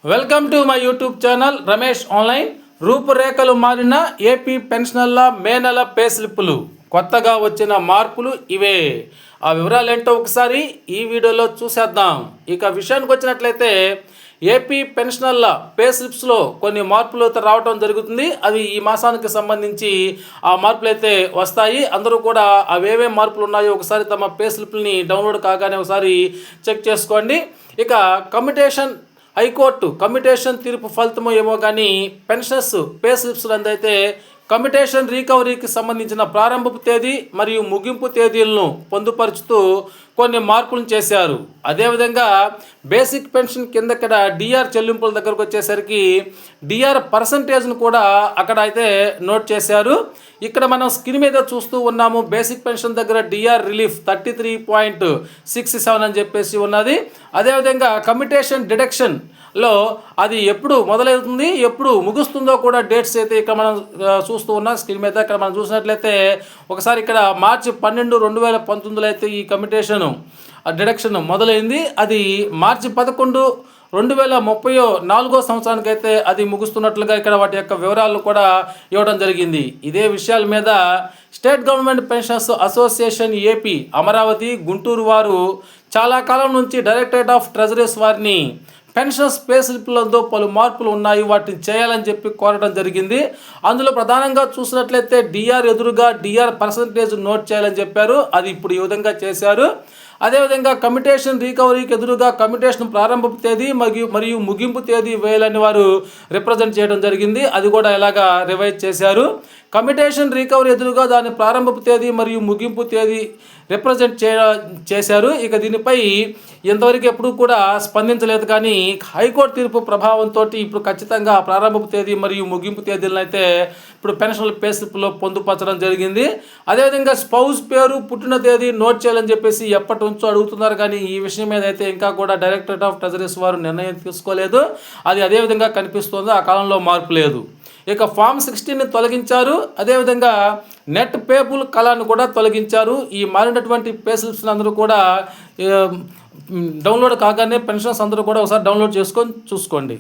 Welcome to my YouTube channel Ramesh online. రూపురేఖలు మారిన AP పెన్షనర్ల మే నెల పే స్లిప్పులు, కొత్తగా వచ్చిన మార్పులు ఇవే. ఆ వివరాలు ఏంటో ఒకసారి ఈ వీడియోలో చూసేద్దాం. ఇక విషయానికి వచ్చినట్లయితే ఏపీ పెన్షనర్ల పే స్లిప్స్లో కొన్ని మార్పులు అయితే రావడం జరుగుతుంది. అవి ఈ మాసానికి సంబంధించి ఆ మార్పులు అయితే వస్తాయి. అందరూ కూడా అవేవే మార్పులు ఉన్నాయో ఒకసారి తమ పే స్లిప్ని డౌన్లోడ్ కాగానే ఒకసారి చెక్ చేసుకోండి. ఇక హైకోర్టు కమ్యుటేషన్ తీర్పు ఫలితమో ఏమో కానీ పెన్షనర్స్ పే స్లిప్స్ అయితే కమ్యుటేషన్ రీకవరీకి సంబంధించిన ప్రారంభపు తేదీ మరియు ముగింపు తేదీలను పొందుపరుచుతూ కొన్ని మార్పులను చేశారు. అదేవిధంగా బేసిక్ పెన్షన్ కింద ఇక్కడ డిఆర్ చెల్లింపుల దగ్గరకు వచ్చేసరికి డిఆర్ పర్సంటేజ్ను కూడా అక్కడ అయితే నోట్ చేశారు. ఇక్కడ మనం స్క్రీన్ మీద చూస్తూ ఉన్నాము. బేసిక్ పెన్షన్ దగ్గర డిఆర్ రిలీఫ్ 33.67 అని చెప్పేసి ఉన్నది. అదేవిధంగా కమ్యుటేషన్ డిడక్షన్లో అది ఎప్పుడు మొదలవుతుంది, ఎప్పుడు ముగుస్తుందో కూడా డేట్స్ అయితే ఇక్కడ మనం చూస్తూ ఉన్నాం. స్క్రీన్ మీద ఇక్కడ మనం చూసినట్లయితే ఒకసారి ఇక్కడ మార్చి 12, 2019 అయితే ఈ కమ్యుటేషన్ డిడక్షన్ మొదలైంది. అది మార్చి 11, 2034 సంవత్సరానికి అయితే అది ముగుస్తున్నట్లుగా ఇక్కడ వాటి యొక్క వివరాలు కూడా ఇవ్వడం జరిగింది. ఇదే విషయాల మీద state government pensioners association AP Amaravati Guntur వారు చాలా కాలం నుంచి డైరెక్టరేట్ ఆఫ్ ట్రెజరీస్ వారిని పెన్షన్స్ పే స్లిప్లలో పలు మార్పులు ఉన్నాయి, వాటిని చేయాలని చెప్పి కోరడం జరిగింది. అందులో ప్రధానంగా చూసినట్లయితే డిఆర్ ఎదురుగా డిఆర్ పర్సంటేజ్ నోట్ చేయాలని చెప్పారు. అది ఇప్పుడు ఈ విధంగా చేశారు. అదేవిధంగా కమ్యుటేషన్ రీకవరీకి ఎదురుగా కమ్యుటేషన్ ప్రారంభపు తేదీ మరియు ముగింపు తేదీ వేయాలని వారు రిప్రజెంట్ చేయడం జరిగింది. అది కూడా ఇలాగా రివైజ్ చేశారు. కమ్యుటేషన్ రీకవరీ ఎదురుగా దాని ప్రారంభపు తేదీ మరియు ముగింపు తేదీ రిప్రజెంట్ చేశారు. ఇక దీనిపై ఇంతవరకు ఎప్పుడు కూడా స్పందించలేదు. కానీ హైకోర్టు తీర్పు ప్రభావంతో ఇప్పుడు ఖచ్చితంగా ప్రారంభపు తేదీ మరియు ముగింపు తేదీలను అయితే ఇప్పుడు పెన్షన్ల పే స్లిప్లో పొందుపరచడం జరిగింది. అదేవిధంగా స్పౌస్ పేరు, పుట్టిన తేదీ నోట్ చేయాలని చెప్పేసి ఎప్పటి నుంచో అడుగుతున్నారు. కానీ ఈ విషయం మీద అయితే ఇంకా కూడా డైరెక్టరేట్ ఆఫ్ ట్రెజరీస్ వారు నిర్ణయం తీసుకోలేదు. అది అదేవిధంగా కనిపిస్తుంది. ఆ కాలంలో మార్పు లేదు. ఇక ఫామ్ 16ని తొలగించారు. అదేవిధంగా నెట్ పేబుల్ కళను కూడా తొలగించారు. ఈ మారినటువంటి పే స్లిప్స్ని అందరూ కూడా డౌన్లోడ్ కాగానే పెన్షన్స్ అందరూ కూడా ఒకసారి డౌన్లోడ్ చేసుకొని చూసుకోండి.